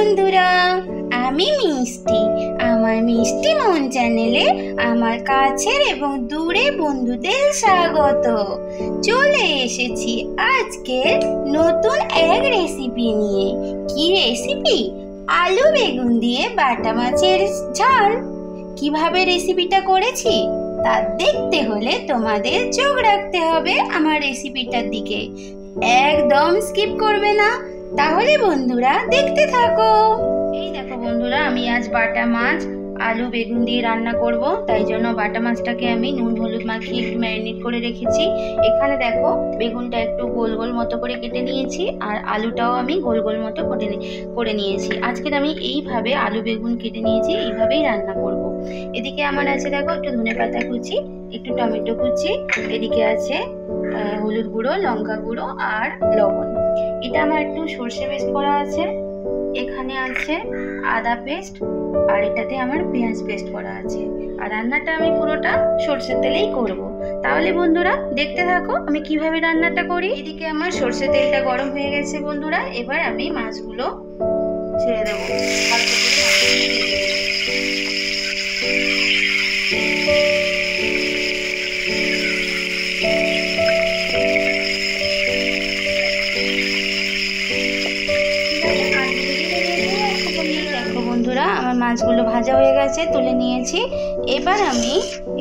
বন্ধুরা, আমি মিষ্টি। আমার মিষ্টি মন চ্যানেলে আমার কাছের এবং দূরে বন্ধুদের স্বাগত। চলে এসেছি আজকে নতুন এক রেসিপি নিয়ে। কি রেসিপি? আলু বেগুন দিয়ে বাটা মাছের ঝাল। কিভাবে রেসিপিটা করেছি তা দেখতে হলে তোমাদের চোখ রাখতে হবে আমার রেসিপিটার দিকে, একদম স্কিপ করবে না। তাহলে বন্ধুরা দেখতে থাকো। এই দেখো বন্ধুরা, আমি আজ বাটা মাছ আলু বেগুন দিয়ে রান্না করব। তাই জন্য বাটা মাছটাকে আমি নুন হলুদ মাখিয়ে একটু ম্যারিনেট করে রেখেছি। এখানে দেখো বেগুনটা একটু গোল গোল মতো করে কেটে নিয়েছি, আর আলুটাও আমি গোল গোল মতো করে নিয়েছি। আজকে আমি এইভাবে আলু বেগুন কেটে নিয়েছি, এইভাবেই রান্না করব। এদিকে আমার আছে দেখো একটু ধনেপাতা কুচি, একটু টমেটো কুচি, এদিকে আছে হলুদ গুঁড়ো, লঙ্কা গুঁড়ো আর লবণ। এটা আমার একটু সর্ষে পেস্ট করা আছে, এখানে আছে আদা পেস্ট, আর এটাতে আমার পেঁয়াজ পেস্ট করা আছে। আর রান্নাটা আমি পুরোটা সর্ষের তেলেই করব। তাহলে বন্ধুরা দেখতে থাকো আমি কিভাবে রান্নাটা করি। এদিকে আমার সর্ষের তেলটা গরম হয়ে গেছে বন্ধুরা। এবার আমি মাছগুলো ছেড়ে দেবো। বন্ধুরা আমার মাছগুলো ভাজা হয়ে গেছে, তুলে নিয়েছি। এবার আমি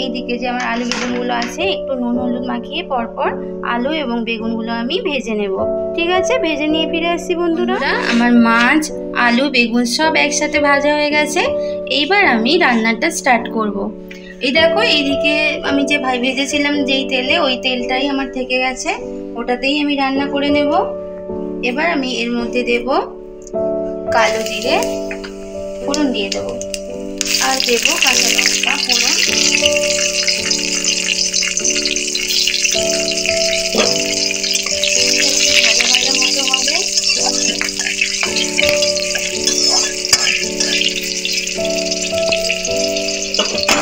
এইদিকে যে আমার আলু বেগুনগুলো আছে একটু নুন হলুদ মাখিয়ে পরপর আলু এবং বেগুনগুলো আমি ভেজে নেব। ঠিক আছে, ভেজে নিয়ে ফিরে আসছি বন্ধুরা। আমার মাছ আলু বেগুন সব একসাথে ভাজা হয়ে গেছে। এইবার আমি রান্নাটা স্টার্ট করব। এই দেখো এইদিকে আমি যে ভেজেছিলাম যেই তেলে, ওই তেলটাই আমার থেকে গেছে, ওটাতেই আমি রান্না করে নেব। এবার আমি এর মধ্যে দেব কালো জিরে, ফোড়ন দিয়ে দেবো, আর দেবো কাঁচা লঙ্কা ফোড়ন। ভাজা ভাজা মতো হবে।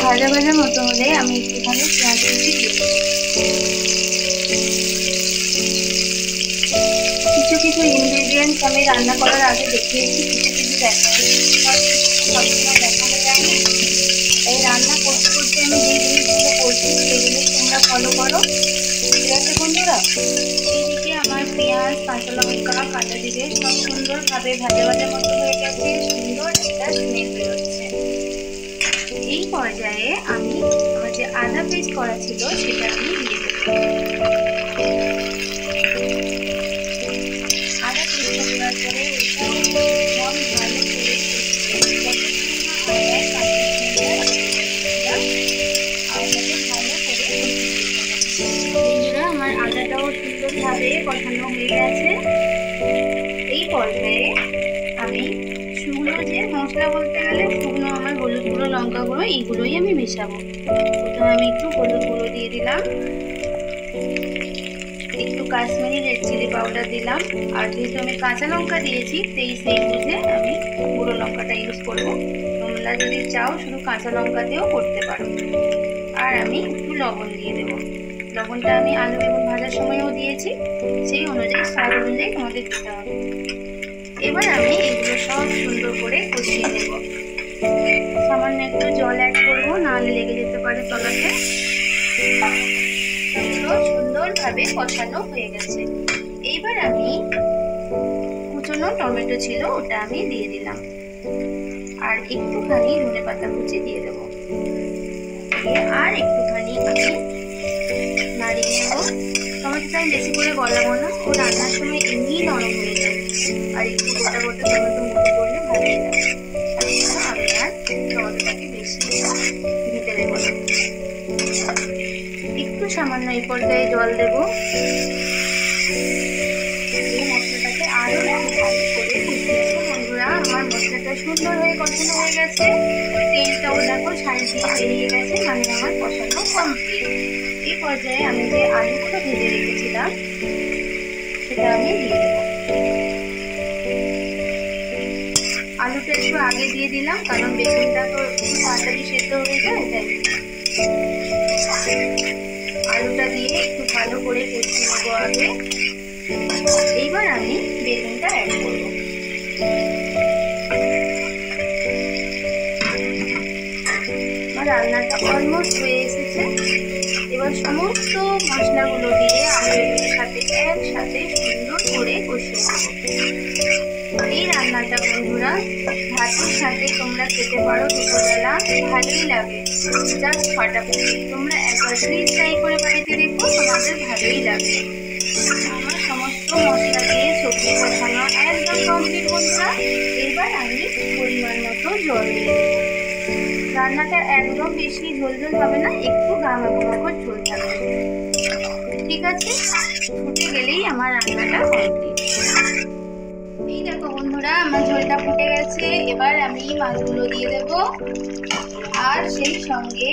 ভাজা ভাজা মতো হলে আমি একটুখানি পেঁয়াজ কুচি দিয়ে দেবো। কিছু কিছু ইনগ্রেডিয়েন্টস আমি রান্না করার আগে দেখিয়েছি, কিছু কিছু সবসময় দেখানো যায় না। এই রান্না করতে করতে আমি যে জিনিসগুলো করছি সেগুলো তোমরা ফলো করো। ঠিক আছে বন্ধুরা? এইদিকে আমার পেঁয়াজ, কাঁচা লঙ্কা, কাঁচা জিরে সব সুন্দরভাবে ভাজা ভাজা মতো হয়ে গেছে, সুন্দর একটা স্মেল বেরোচ্ছে। এই পর্যায়ে আমি আমার যে আদা পেস্ট করা ছিল সেটা আমি দিয়ে দেবো। আদা পেস্ট দেওয়ার পরে এটাও একদম ভালো করে বন্ধুরা আমার আদাটাও সুন্দরভাবে কষানো হয়ে গেছে। এই পর্যায়ে আমি শুকনো যে মশলা বলতে গেলে শুকনো আমার হলুদ গুঁড়ো, লঙ্কা গুঁড়ো এইগুলোই আমি মেশাবো। প্রথমে আমি একটু হলুদ গুঁড়ো দিয়ে দিলাম, একটু কাশ্মীরি রেড চিলি পাউডার দিলাম, আর যেহেতু আমি কাঁচা লঙ্কা দিয়েছি সেই বুঝে আমি গুঁড়ো লঙ্কাটা ইউজ করবো। তোমরা যদি চাও শুধু কাঁচা লঙ্কা দিয়েও করতে পারো। আর আমি একটু লবণ দিয়ে দেবো। লবণটা আমি আলু বেগুন ভাজার সময়ও দিয়েছি, সেই অনুযায়ী স্বাদ অনুযায়ী তোমাদের দিতে হবে। এবার আমি এগুলো সব সুন্দর করে কষিয়ে নেব। সামান্য একটু জল অ্যাড করবো, নাহলে লেগে যেতে পারে তলাতে। এগুলো সুন্দরভাবে কষানো হয়ে গেছে। এইবার আমি কুচনো টমেটো ছিল ওটা আমি দিয়ে দিলাম, আর একটুখানি ধনেপাতা কুচি দিয়ে দেবো। আর একটুখানি আমি নাড়িয়ে নেব। টমেটোটা আমি বেশি করে গলাবো না, ও রান্নার সময় এমনিই নরম হয়ে যায়, আর একটু গোটা গোটা টমেটো মুখে করলে ভালো লাগে। আমি আর টমেটোটাকে বেশি দিতে দেবো না, একটু সামান্য এই পর্যায়ে জল দেব। এই মশলাটাকে আরো একটু ভালো করে কষিয়ে নেব। বন্ধুরা আমার মশলাটা সুন্দর হয়ে কষানো হয়ে গেছে, তেলটাও দেখো সাইড দিয়ে বেরিয়ে গেছে, মানে আমার কষানো কমপ্লিট। এই পর্যায়ে আমি যে আলুগুলো ভেজে রেখেছিলাম সেটা আমি দিয়ে দেব। আলুটা একটু আগে দিয়ে দিলাম কারণ বেগুনটা তো একটু তাড়াতাড়ি সেদ্ধ হয়ে যায়, তাই আলুটা দিয়ে একটু ভালো করে কষিয়ে নেবো আগে। এইবার আমি বেগুনটা অ্যাড করবো। রান্নাটা অলমোস্ট হয়ে এসেছে। এবার সমস্ত মশলাগুলো দিয়ে আমি এর সাথে একসাথে সুন্দর করে কষিয়ে নেব। এই রান্নাটা বন্ধুরা ভাতের সাথে তোমরা খেতে পারো দুপুরবেলা, ভালোই লাগে, জাস্ট ফাটাফাটি। তোমরা একবার প্লিজ ট্রাই করে বাড়িতে দেখো, তোমাদের ভালোই লাগবে। আমার সমস্ত মশলা দিয়ে সবজি কষানো একদম কমপ্লিট বন্ধুরা। এবার আমি পরিমাণ মতো জল দিয়ে দেবো। রান্নাটা একদম বেশি ঝোল ঝোল হবে না, একটু গামাখো ঝোল থাকবে, ঠিক আছে? ফুটে গেলেই আমার রান্নাটা কমপ্লিট। এই দেখো বন্ধুরা আমার ঝোলটা ফুটে গেছে। এবার আমি মাছগুলো দিয়ে দেব, আর সেই সঙ্গে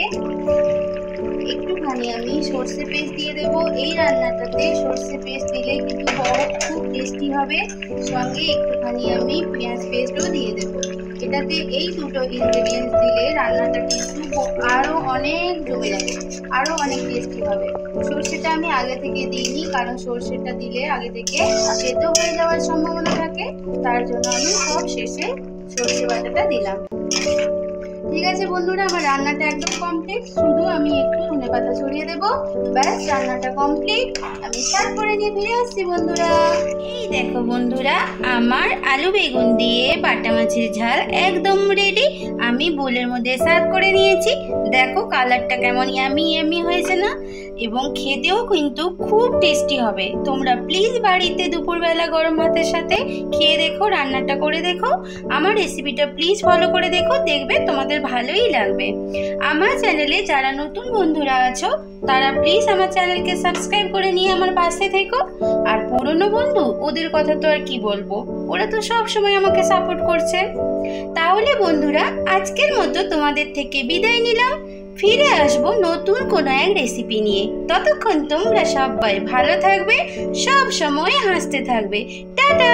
একটুখানি আমি সর্ষে পেস্ট দিয়ে দেব। এই রান্নাটাতে সর্ষে পেস্ট দিলে কিন্তু খুব টেস্টি হবে। সঙ্গে একটুখানি আমি পেঁয়াজ পেস্টও দিয়ে দেব। এটাতে এই দুটো ইনগ্রেডিয়েন্টস দিলে রান্নাটা কিন্তু আরও অনেক জমে যাবে, আরও অনেক টেস্টি হবে। সর্ষেটা আমি আগে থেকে দিইনি, কারণ সর্ষেটা দিলে আগে থেকে সেদ্ধ হয়ে যাওয়ার সম্ভাবনা থাকে, তার জন্য আমি সব শেষে সর্ষে বাটাটা দিলাম। ঠিক আছে বন্ধুরা, আমার রান্নাটা একদম কমপ্লিট। শুধু আমি একটু ধনেপাতা ছড়িয়ে দেবো, ব্যাস রান্নাটা কমপ্লিট। আমি সার্ভ করে নিয়ে ফিরে আসছি বন্ধুরা। এই দেখো বন্ধুরা আমার আলু বেগুন দিয়ে বাটা মাছের ঝাল একদম রেডি। আমি বোলের মধ্যে সার্ভ করে নিয়েছি। দেখো কালারটা কেমন ইয়ামি ইয়ামি হয়েছে না? এবং খেতেও কিন্তু খুব টেস্টি হবে। তোমরা প্লিজ বাড়িতে দুপুরবেলা গরম ভাতের সাথে খেয়ে দেখো, রান্নাটা করে দেখো। আমার রেসিপিটা প্লিজ ফলো করে দেখো, দেখবে তোমাদের ভালোই লাগবে। আমার চ্যানেলে যারা নতুন বন্ধুরা আছো তারা প্লিজ আমার চ্যানেলকে সাবস্ক্রাইব করে নিয়ে আমার পাশে থেকো। আর পুরনো বন্ধু, ওদের কথা তো আর কি বলবো, ওরা তো সব সময় আমাকে সাপোর্ট করছে। তাহলে বন্ধুরা আজকের মতো তোমাদের থেকে বিদায় নিলাম। ফিরে আসবো নতুন কোনো এক রেসিপি নিয়ে। ততক্ষণ তোমরা সবাই ভালো থাকবে, সব সময় হাসতে থাকবে। টাটা।